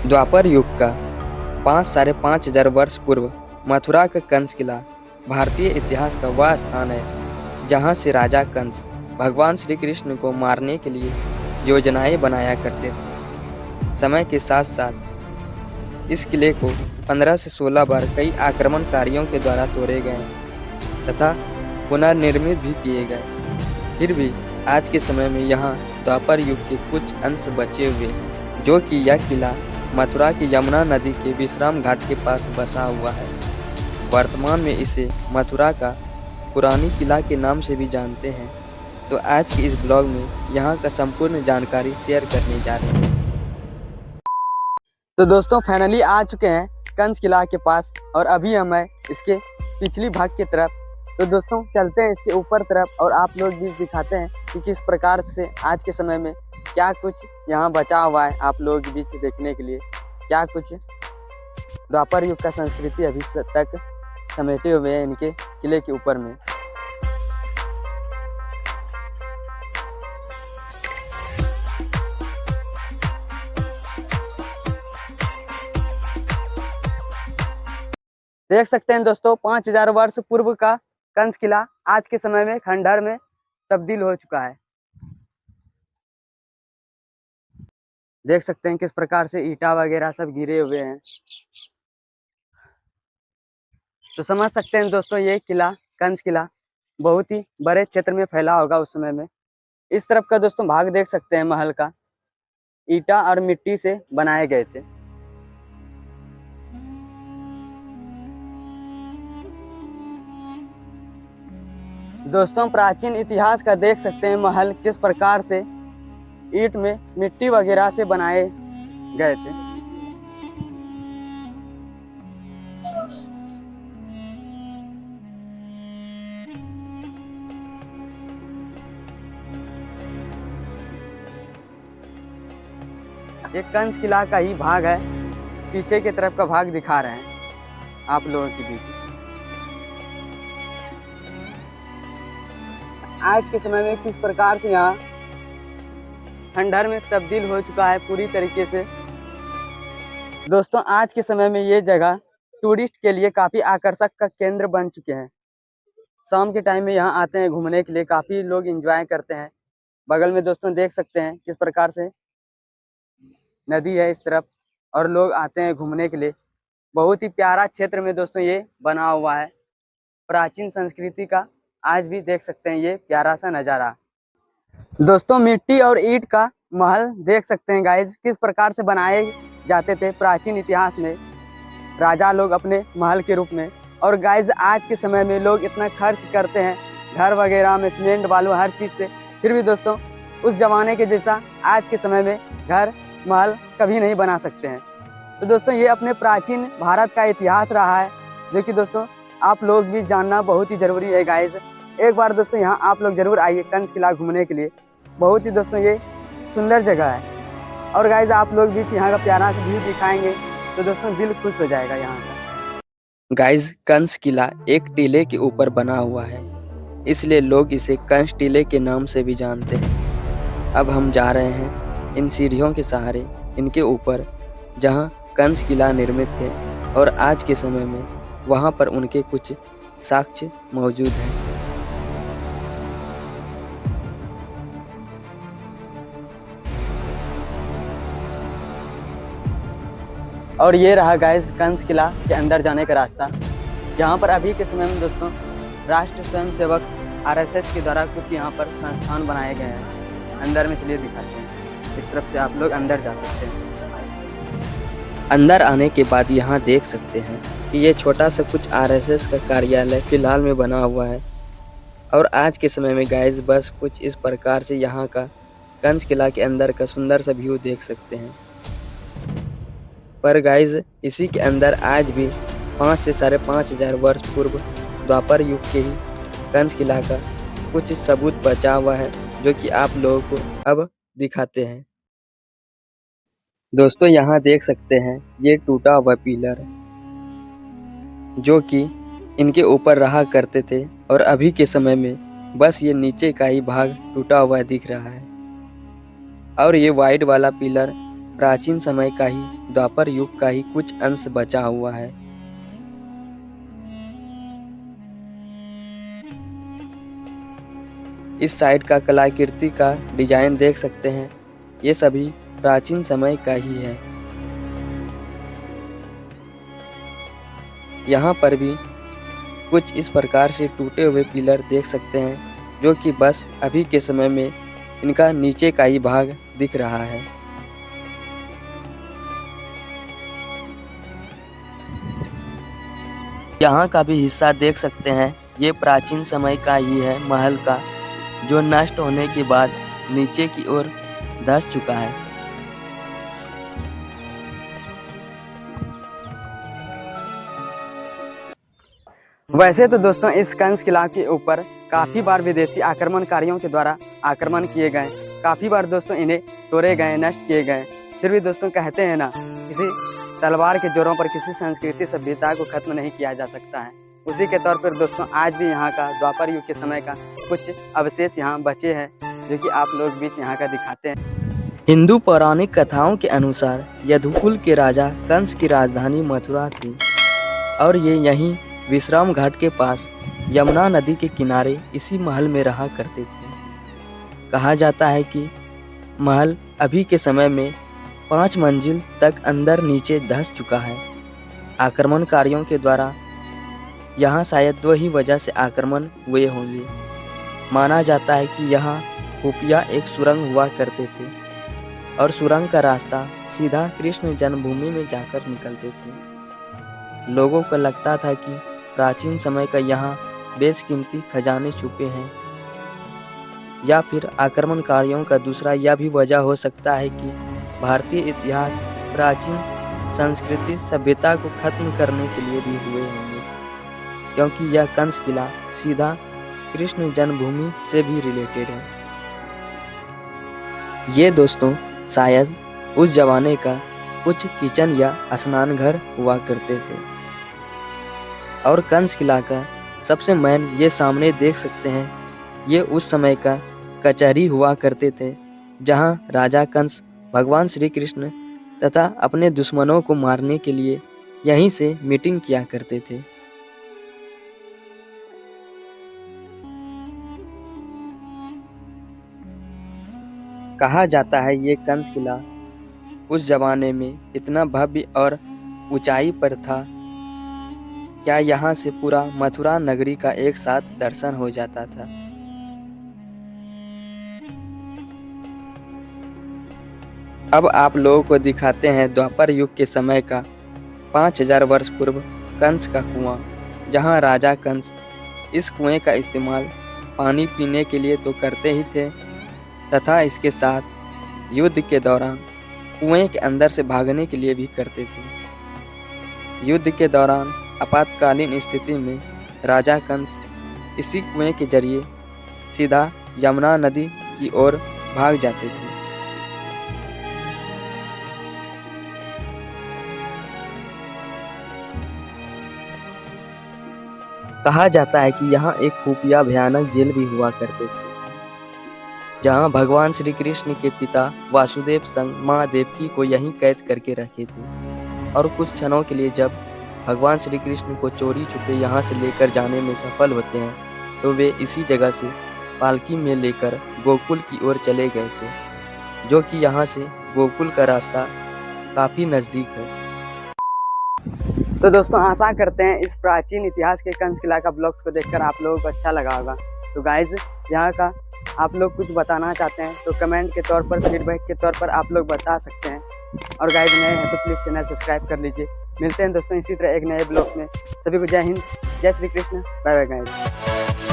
द्वापर युग का 5,500 वर्ष पूर्व मथुरा का कंस किला भारतीय इतिहास का वह स्थान है जहां से राजा कंस भगवान श्री कृष्ण को मारने के लिए योजनाएं बनाया करते थे। समय के साथ साथ इस किले को 15 से 16 बार कई आक्रमणकारियों के द्वारा तोड़े गए तथा पुनर्निर्मित भी किए गए। फिर भी आज के समय में यहाँ द्वापर युग के कुछ अंश बचे हुए हैं, जो कि यह किला मथुरा की यमुना नदी के विश्राम घाट के पास बसा हुआ है। वर्तमान में इसे मथुरा का पुरानी किला के नाम से भी जानते हैं। तो आज के इस ब्लॉग में यहाँ का संपूर्ण जानकारी शेयर करने जा रहे हैं। तो दोस्तों फाइनली आ चुके हैं कंस किला के पास और अभी हम हैं इसके पिछली भाग की तरफ। तो दोस्तों चलते हैं इसके ऊपर तरफ और आप लोग भी दिखाते हैं कि किस प्रकार से आज के समय में क्या कुछ यहाँ बचा हुआ है आप लोगों के बीच देखने के लिए। क्या कुछ द्वापर युग का संस्कृति अभी तक समेटे हुए हैं इनके किले के ऊपर में। देख सकते हैं दोस्तों 5000 वर्ष पूर्व का कंस किला आज के समय में खंडहर में तब्दील हो चुका है। देख सकते हैं किस प्रकार से ईंटा वगैरह सब गिरे हुए हैं। तो समझ सकते हैं दोस्तों ये किला कंस किला बहुत ही बड़े क्षेत्र में फैला होगा उस समय में। इस तरफ का दोस्तों भाग देख सकते हैं महल का ईंटा और मिट्टी से बनाए गए थे। दोस्तों प्राचीन इतिहास का देख सकते हैं महल किस प्रकार से ईंट में मिट्टी वगैरह से बनाए गए थे। ये कंस किला का ही भाग है, पीछे की तरफ का भाग दिखा रहे हैं आप लोगों के बीच। आज के समय में किस प्रकार से यहाँ खंडहर में तब्दील हो चुका है पूरी तरीके से। दोस्तों आज के समय में ये जगह टूरिस्ट के लिए काफी आकर्षक का केंद्र बन चुके हैं। शाम के टाइम में यहाँ आते हैं घूमने के लिए, काफी लोग एंजॉय करते हैं। बगल में दोस्तों देख सकते हैं किस प्रकार से नदी है इस तरफ और लोग आते हैं घूमने के लिए। बहुत ही प्यारा क्षेत्र में दोस्तों ये बना हुआ है। प्राचीन संस्कृति का आज भी देख सकते हैं ये प्यारा सा नज़ारा। दोस्तों मिट्टी और ईंट का महल देख सकते हैं गाइज किस प्रकार से बनाए जाते थे प्राचीन इतिहास में राजा लोग अपने महल के रूप में। और गाइज आज के समय में लोग इतना खर्च करते हैं घर वगैरह में सीमेंट बालू हर चीज़ से, फिर भी दोस्तों उस जमाने के जैसा आज के समय में घर महल कभी नहीं बना सकते हैं। तो दोस्तों ये अपने प्राचीन भारत का इतिहास रहा है जो कि दोस्तों आप लोग भी जानना बहुत ही ज़रूरी है गाइज। एक बार दोस्तों यहाँ आप लोग जरूर आइए कंस किला घूमने के लिए। बहुत ही दोस्तों ये सुंदर जगह है और गाइज आप लोग भी यहाँ का प्यारा सा व्यू दिखाएंगे तो दोस्तों दिल खुश हो जाएगा यहाँ का। गाइज कंस किला एक टीले के ऊपर बना हुआ है, इसलिए लोग इसे कंस टीले के नाम से भी जानते हैं। अब हम जा रहे हैं इन सीढ़ियों के सहारे इनके ऊपर जहाँ कंस किला निर्मित थे और आज के समय में वहाँ पर उनके कुछ साक्ष्य मौजूद हैं। और ये रहा गाइस कंस किला के अंदर जाने का रास्ता। यहाँ पर अभी के समय में दोस्तों राष्ट्र स्वयंसेवक RSS के द्वारा कुछ यहाँ पर संस्थान बनाए गए हैं। अंदर में चलिए दिखाते हैं, इस तरफ से आप लोग अंदर जा सकते हैं। अंदर आने के बाद यहाँ देख सकते हैं कि ये छोटा सा कुछ RSS का कार्यालय फिलहाल में बना हुआ है। और आज के समय में गाइस बस कुछ इस प्रकार से यहाँ का कंस किला के अंदर का सुंदर सा व्यू देख सकते हैं। पर गाइज इसी के अंदर आज भी 5 से 5,500 वर्ष पूर्व द्वापर युग के ही कंस किला का कुछ सबूत बचा हुआ है जो कि आप लोगों को अब दिखाते हैं। दोस्तों यहाँ देख सकते हैं ये टूटा हुआ पिलर जो कि इनके ऊपर रहा करते थे और अभी के समय में बस ये नीचे का ही भाग टूटा हुआ दिख रहा है। और ये वाइट वाला पिलर प्राचीन समय का ही, द्वापर युग का ही कुछ अंश बचा हुआ है। इस साइड का कलाकृति का डिजाइन देख सकते हैं, ये सभी प्राचीन समय का ही है। यहाँ पर भी कुछ इस प्रकार से टूटे हुए पिलर देख सकते हैं, जो कि बस अभी के समय में इनका नीचे का ही भाग दिख रहा है। यहाँ का भी हिस्सा देख सकते हैं, ये प्राचीन समय का ही है महल का, जो नष्ट होने के बाद नीचे की ओर धंस चुका है। वैसे तो दोस्तों इस कंस किला के ऊपर काफ़ी बार विदेशी आक्रमणकारियों के द्वारा आक्रमण किए गए, काफ़ी बार दोस्तों इन्हें तोड़े गए, नष्ट किए गए। फिर भी दोस्तों कहते हैं ना, किसी तलवार के जोरों पर किसी संस्कृति सभ्यता को खत्म नहीं किया जा सकता है। उसी के तौर पर दोस्तों आज भी यहाँ का द्वापर युग के समय का कुछ अवशेष यहाँ बचे हैं, जो कि आप लोग बीच यहाँ का दिखाते हैं। हिंदू पौराणिक कथाओं के अनुसार यदुकुल के राजा कंस की राजधानी मथुरा थी और ये यहीं विश्राम घाट के पास यमुना नदी के किनारे इसी महल में रहा करते थे। कहा जाता है कि महल अभी के समय में 5 मंजिल तक अंदर नीचे धंस चुका है। आक्रमणकारियों के द्वारा यहाँ शायद 2 ही वजह से आक्रमण हुए होंगे। माना जाता है कि यहाँ खुफिया एक सुरंग हुआ करते थे और सुरंग का रास्ता सीधा कृष्ण जन्मभूमि में जाकर निकलते थे। लोगों को लगता था कि प्राचीन समय का यहाँ बेशकीमती खजाने छुपे हैं। या फिर आक्रमणकारियों का दूसरा यह भी वजह हो सकता है कि भारतीय इतिहास प्राचीन संस्कृति सभ्यता को खत्म करने के लिए भी हुए होंगे, क्योंकि यह कंस किला सीधा कृष्ण जन्मभूमि से भी रिलेटेड है। ये दोस्तों शायद उस जमाने का कुछ किचन या स्नान घर हुआ करते थे। और कंस किला का सबसे मेन ये सामने देख सकते हैं, ये उस समय का कचहरी हुआ करते थे, जहां राजा कंस भगवान श्री कृष्ण तथा अपने दुश्मनों को मारने के लिए यहीं से मीटिंग किया करते थे। कहा जाता है ये कंस किला उस जमाने में इतना भव्य और ऊंचाई पर था, क्या यहाँ से पूरा मथुरा नगरी का एक साथ दर्शन हो जाता था। अब आप लोगों को दिखाते हैं द्वापर युग के समय का 5000 वर्ष पूर्व कंस का कुआं, जहाँ राजा कंस इस कुएं का इस्तेमाल पानी पीने के लिए तो करते ही थे, तथा इसके साथ युद्ध के दौरान कुएं के अंदर से भागने के लिए भी करते थे। युद्ध के दौरान आपातकालीन स्थिति में राजा कंस इसी कुएं के जरिए सीधा यमुना नदी की ओर भाग जाते थे। कहा जाता है कि यहाँ एक खुफिया भयानक जेल भी हुआ करते थे, जहाँ भगवान श्री कृष्ण के पिता वासुदेव संग माँ देवकी को यहीं कैद करके रखे थे। और कुछ क्षणों के लिए जब भगवान श्री कृष्ण को चोरी छुपे यहाँ से लेकर जाने में सफल होते हैं, तो वे इसी जगह से पालकी में लेकर गोकुल की ओर चले गए थे, जो कि यहाँ से गोकुल का रास्ता काफ़ी नज़दीक है। तो दोस्तों आशा करते हैं इस प्राचीन इतिहास के कंस किला का ब्लॉग्स को देखकर आप लोगों को अच्छा लगा होगा। तो गाइज यहाँ का आप लोग कुछ बताना चाहते हैं तो कमेंट के तौर पर, फीडबैक के तौर पर आप लोग बता सकते हैं। और गाइज नए हैं तो प्लीज़ चैनल सब्सक्राइब कर लीजिए। मिलते हैं दोस्तों इसी तरह एक नए ब्लॉग्स में। सभी को जय हिंद, जय Shri Krishna, bye bye guys.